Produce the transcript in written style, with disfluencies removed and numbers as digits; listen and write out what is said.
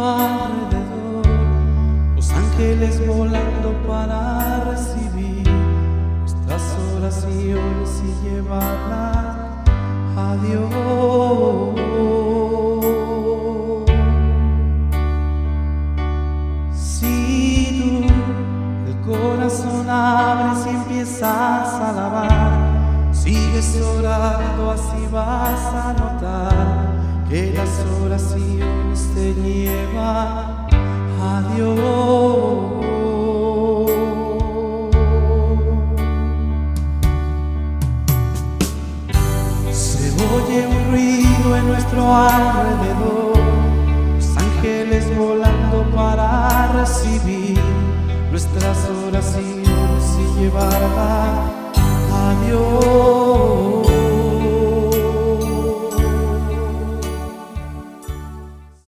alrededor, los ángeles volando para recibir nuestras oraciones y llevarlas a Dios. Si tú el corazón abres y empiezas a alabar, sigues orando, así vas a notar que las oraciones te llevan a Dios. Se oye un ruido en nuestro alrededor, los ángeles volando para recibir nuestras oraciones y llevarlas